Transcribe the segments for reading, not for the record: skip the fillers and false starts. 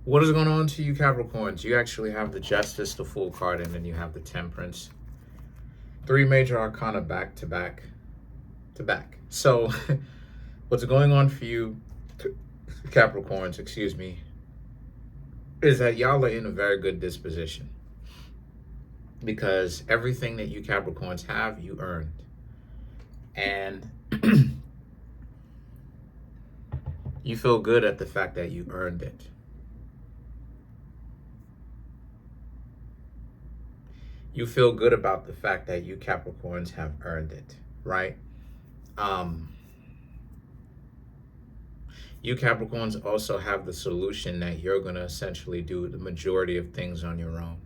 What is going on to you, Capricorns? You actually have the Justice, the Fool card, and then you have the Temperance. Three major arcana back to back to back. So what's going on for you, Capricorns, excuse me, is that y'all are in a very good disposition. Because everything that you Capricorns have, you earned. And you feel good at the fact that you earned it. You feel good about the fact that you Capricorns have earned it, right? You Capricorns also have the solution that you're going to essentially do the majority of things on your own.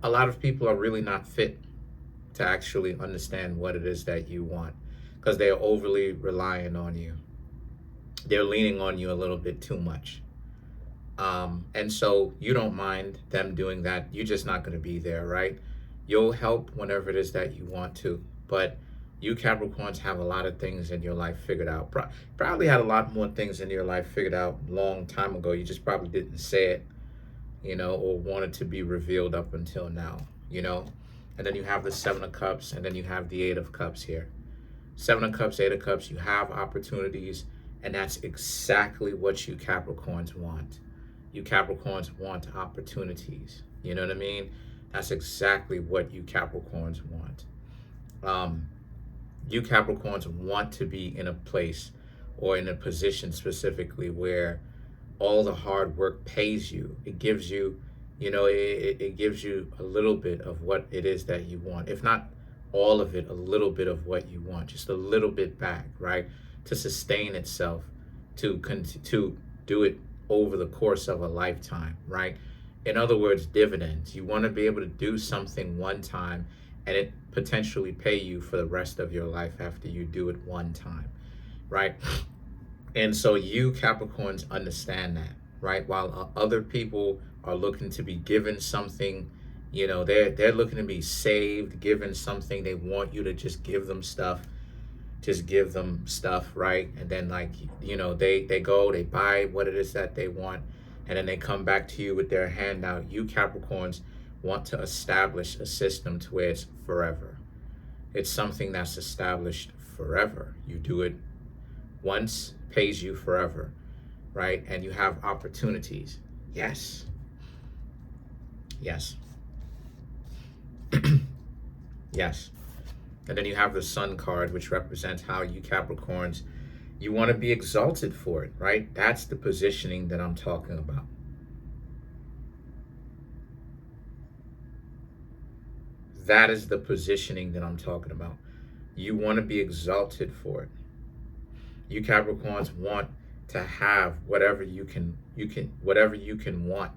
A lot of people are really not fit to actually understand what it is that you want because they're overly relying on you. They're leaning on you a little bit too much. And so you don't mind them doing that. You're just not going to be there, right? You'll help whenever it is that you want to. But you Capricorns have a lot of things in your life figured out. Probably had a lot more things in your life figured out a long time ago. You just probably didn't say it, or wanted to be revealed up until now, And then you have the Seven of Cups, and then you have the Eight of Cups here. Seven of Cups, Eight of Cups, you have opportunities, and that's exactly what you Capricorns want. You Capricorns want opportunities. You know what I mean? That's exactly what you Capricorns want. You Capricorns want to be in a place or in a position specifically where all the hard work pays you. It gives you, it gives you a little bit of what it is that you want. If not all of it, a little bit of what you want, just a little bit back, right? To sustain itself, to do it over the course of a lifetime, right? In other words, dividends. You want to be able to do something one time and it potentially pay you for the rest of your life after you do it one time, right? And so you Capricorns understand that, right? While other people are looking to be given something, they're looking to be saved, given something. They want you to just give them stuff. Just give them stuff, right? And then they go, they buy what it is that they want, and then they come back to you with their handout. You Capricorns want to establish a system to where it's forever. It's something that's established forever. You do it once, pays you forever, right? And you have opportunities. Yes. Yes. Yes. And then you have the Sun card, which represents how you Capricorns, you want to be exalted for it, right? That's the positioning that I'm talking about. That is the positioning that I'm talking about. You want to be exalted for it. You Capricorns want to have whatever you can want.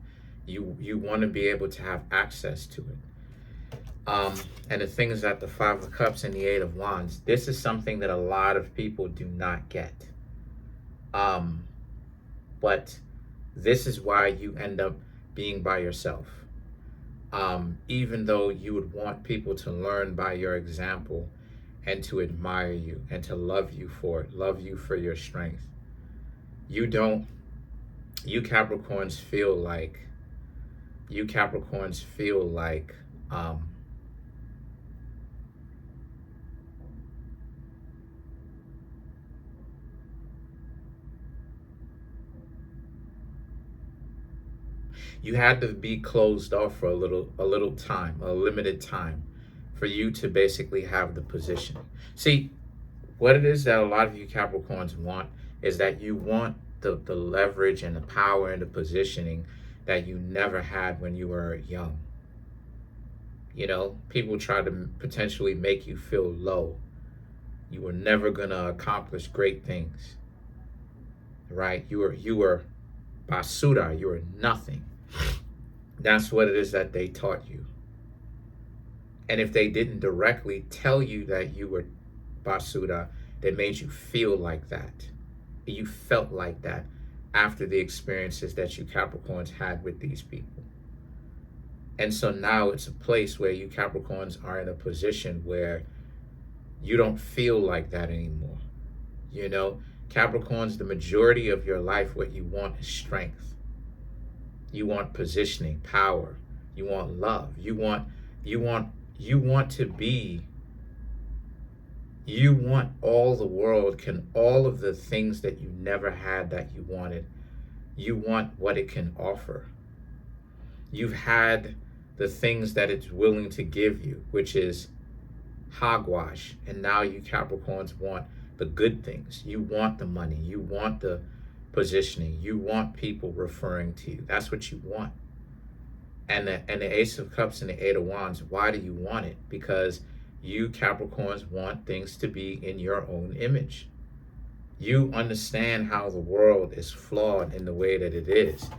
You want to be able to have access to it. And the thing is that the Five of Cups and the Eight of Wands, this is something that a lot of people do not get. But this is why you end up being by yourself. Even though you would want people to learn by your example and to admire you and to love you for it, love you for your strength. You Capricorns feel like, you had to be closed off for a little time, a limited time, for you to basically have the position. See, what it is that a lot of you Capricorns want is that you want the leverage and the power and the positioning that you never had when you were young. People try to potentially make you feel low. You were never gonna accomplish great things, right? You were basura, you were nothing. That's what it is that they taught you. And if they didn't directly tell you that you were basura, they made you feel like that. You felt like that after the experiences that you Capricorns had with these people. And so now it's a place where you Capricorns are in a position where you don't feel like that anymore. You know, Capricorns, the majority of your life, what you want is strength. You want positioning, power. You want love. You want to be, you want all the world can, all of the things that you never had that you wanted. You want what it can offer. You've had the things that it's willing to give you, which is hogwash. And now you Capricorns want the good things. You want the money. You want the positioning. You want people referring to you. That's what you want. And the Ace of Cups and the Eight of Wands, why do you want it? Because you Capricorns want things to be in your own image. You understand how the world is flawed in the way that it is.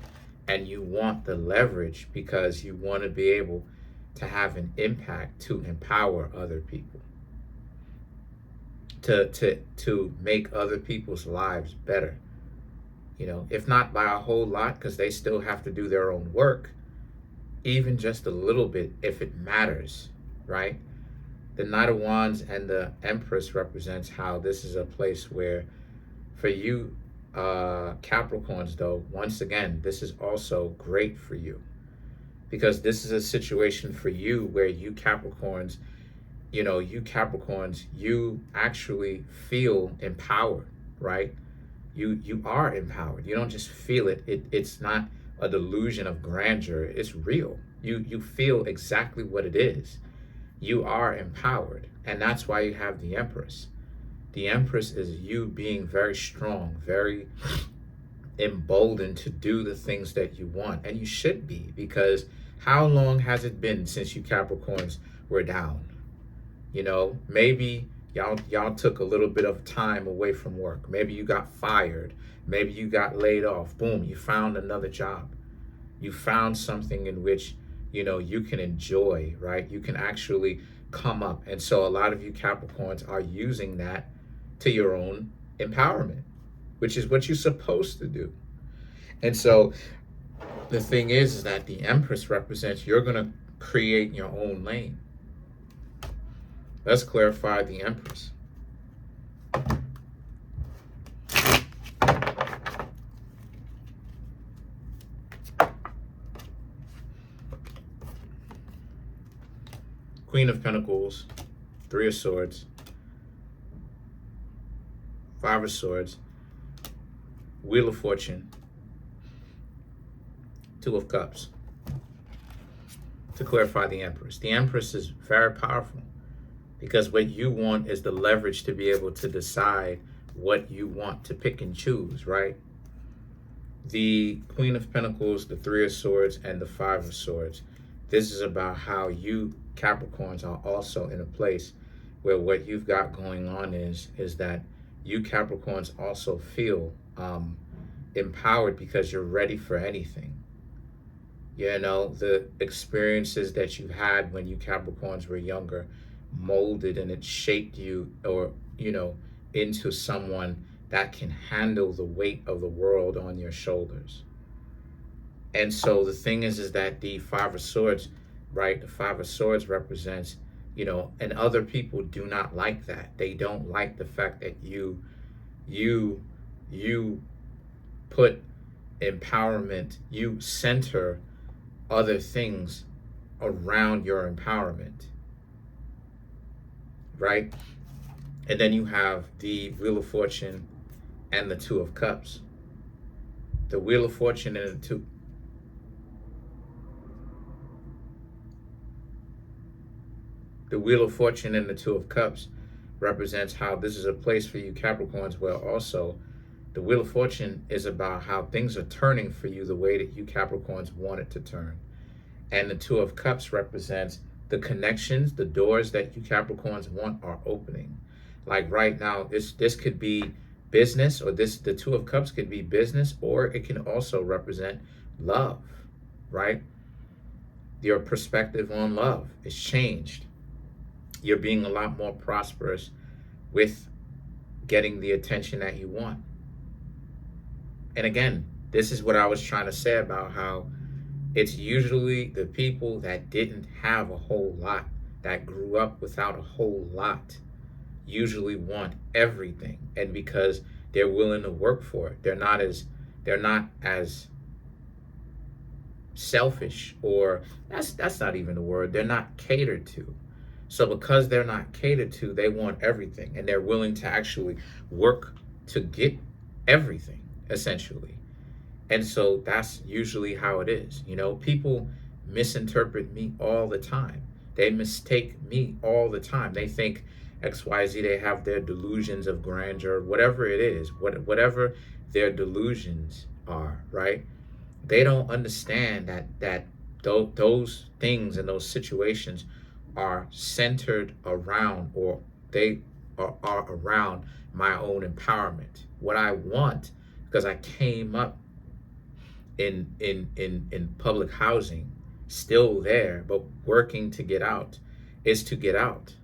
And you want the leverage because you want to be able to have an impact to empower other people. To make other people's lives better. You know, if not by a whole lot, because they still have to do their own work, even just a little bit if it matters, right? The Knight of Wands and the Empress represents how this is a place where, for you Capricorns, though, once again, this is also great for you. Because this is a situation for you where you Capricorns, you actually feel empowered, right? You are empowered. You don't just feel it. It's not a delusion of grandeur. It's real. You feel exactly what it is. You are empowered. And that's why you have the Empress. The Empress is you being very strong, very emboldened to do the things that you want. And you should be, because how long has it been since you Capricorns were down? You know, maybe y'all took a little bit of time away from work. Maybe you got fired. Maybe you got laid off. Boom, you found another job. You found something in which, you can enjoy, right? You can actually come up. And so a lot of you Capricorns are using that to your own empowerment, which is what you're supposed to do. And so the thing is that the Empress represents you're going to create your own lane. Let's clarify the Empress. Queen of Pentacles, Three of Swords, Five of Swords, Wheel of Fortune, Two of Cups. To clarify the Empress. The Empress is very powerful because what you want is the leverage to be able to decide what you want to pick and choose, right? The Queen of Pentacles, the Three of Swords, and the Five of Swords. This is about how you Capricorns are also in a place where what you've got going on is that you Capricorns also feel empowered because you're ready for anything. The experiences that you had when you Capricorns were younger molded and it shaped you, or, into someone that can handle the weight of the world on your shoulders. And so the thing is that the Five of Swords, right? The Five of Swords represents, and other people do not like that. They don't like the fact that you put empowerment, you center other things around your empowerment, right? And then you have the Wheel of Fortune and the Two of Cups. The Wheel of Fortune and the Wheel of Fortune and the Two of Cups represents how this is a place for you Capricorns where also the Wheel of Fortune is about how things are turning for you the way that you Capricorns want it to turn. And the Two of Cups represents the connections, the doors that you Capricorns want are opening. Like right now, this could be business, or the Two of Cups could be business, or it can also represent love, right? Your perspective on love is changed. You're being a lot more prosperous with getting the attention that you want. And again, this is what I was trying to say about how It's usually the people that didn't have a whole lot, that grew up without a whole lot, usually want everything. And because they're willing to work for it, they're not as selfish, or that's not even the word. They're not catered to. So because they're not catered to, they want everything, and they're willing to actually work to get everything, essentially. And so that's usually how it is. People misinterpret me all the time. They mistake me all the time. They think XYZ, they have their delusions of grandeur, whatever it is, whatever their delusions are, right? They don't understand that those things and those situations are centered around, or they are around my own empowerment. What I want, because I came up in public housing, still there, but working to get out, is to get out,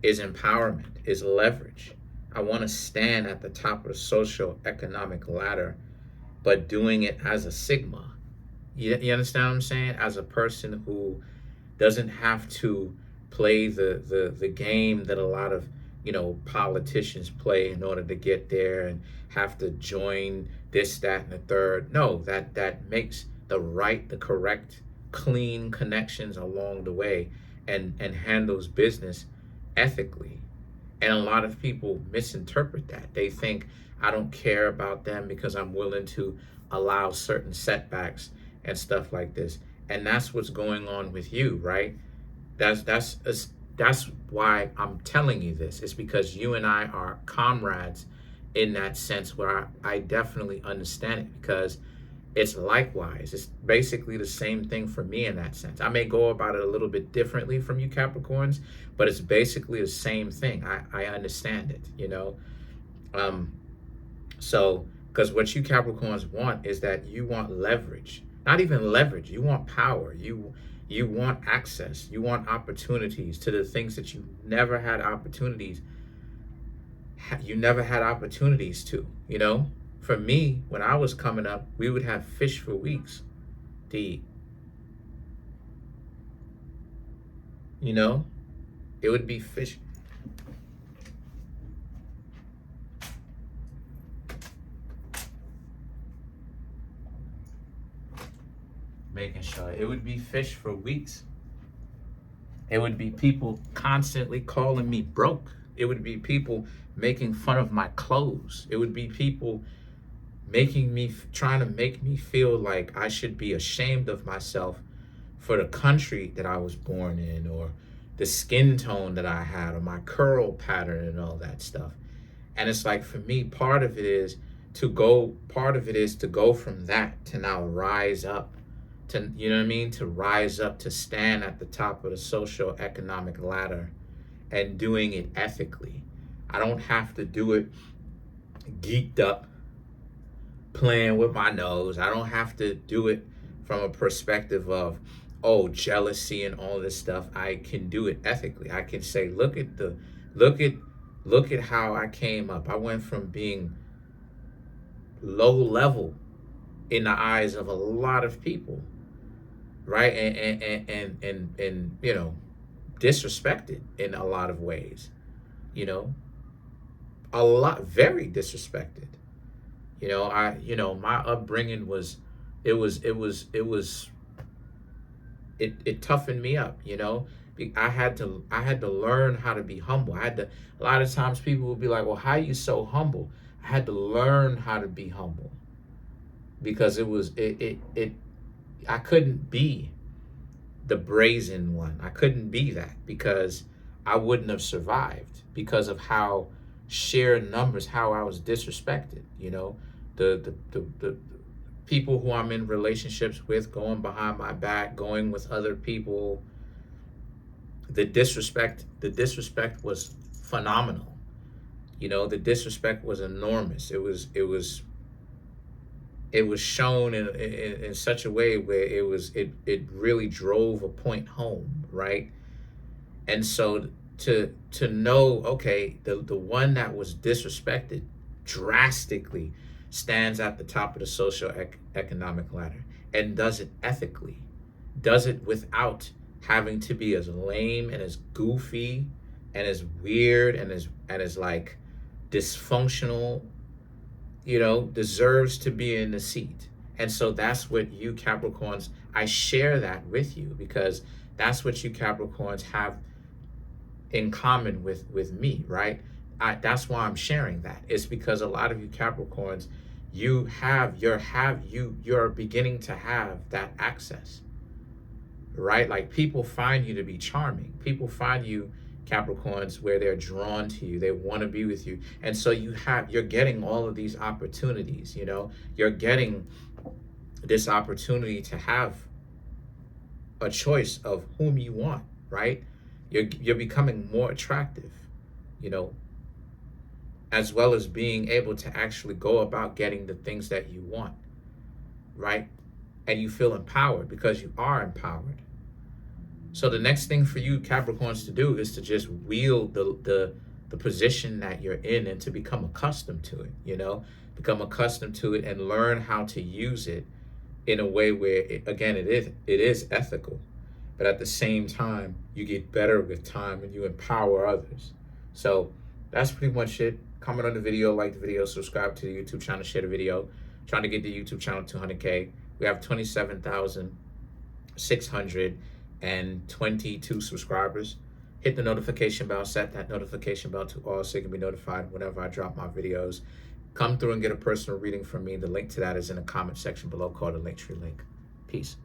is empowerment, is leverage. I want to stand at the top of the social economic ladder, but doing it as a Sigma. You understand what I'm saying? As a person who doesn't have to play the game that a lot of politicians play in order to get there, and have to join this, that, and the third. No, that makes the correct, clean connections along the way, and handles business ethically. And a lot of people misinterpret that. They think I don't care about them because I'm willing to allow certain setbacks and stuff like this. And that's what's going on with you, right? That's why I'm telling you this. It's because you and I are comrades in that sense, where I definitely understand it, because it's likewise. It's basically the same thing for me in that sense. I may go about it a little bit differently from you Capricorns, but it's basically the same thing. I understand it. So, because what you Capricorns want is that you want leverage. Not even leverage. You want power. You want access. You want opportunities to the things that you never had opportunities. You never had opportunities to. For me, when I was coming up, we would have fish for weeks to eat. It would be fish. Making sure it would be fish for weeks. It would be people constantly calling me broke. It would be people making fun of my clothes. It would be people trying to make me feel like I should be ashamed of myself for the country that I was born in, or the skin tone that I had, or my curl pattern and all that stuff. And it's like, for me, part of it is to go from that to now rise up, to, to rise up, to stand at the top of the social economic ladder, and doing it ethically. I don't have to do it geeked up, playing with my nose. I don't have to do it from a perspective of, jealousy and all this stuff. I can do it ethically. I can say, look at how I came up. I went from being low level in the eyes of a lot of people, right? And disrespected in a lot of ways, very disrespected. My upbringing was, it toughened me up. I had to learn how to be humble. A lot of times people will be like, well, how are you so humble? I had to learn how to be humble, because I couldn't be the brazen one. I couldn't be that, because I wouldn't have survived, because of how sheer numbers, how I was disrespected. The people who I'm in relationships with going behind my back, going with other people, the disrespect was phenomenal. The disrespect was enormous. It was shown in such a way where it really drove a point home, right? And so to know, okay, the one that was disrespected drastically stands at the top of the social economic ladder, and does it ethically, does it without having to be as lame and as goofy and as weird and as like dysfunctional, deserves to be in the seat. And so that's what you Capricorns, I share that with you because that's what you Capricorns have in common with me, right? That's why I'm sharing that. It's because a lot of you Capricorns, you're beginning to have that access, right? Like people find you to be charming. People find you Capricorns where they're drawn to you. They want to be with you. And so you're getting all of these opportunities, you're getting this opportunity to have a choice of whom you want, right? You're becoming more attractive, as well as being able to actually go about getting the things that you want, right? And you feel empowered because you are empowered. So the next thing for you Capricorns to do is to just wield the position that you're in and to become accustomed to it, become accustomed to it and learn how to use it in a way where, it is ethical. But at the same time, you get better with time and you empower others. So that's pretty much it. Comment on the video, like the video, subscribe to the YouTube channel, share the video. Trying to get the YouTube channel to 200K. We have 27,622 subscribers. Hit the notification bell, set that notification bell to all so you can be notified whenever I drop my videos. Come through and get a personal reading from me. The link to that is in the comment section below called the Linktree link. Peace.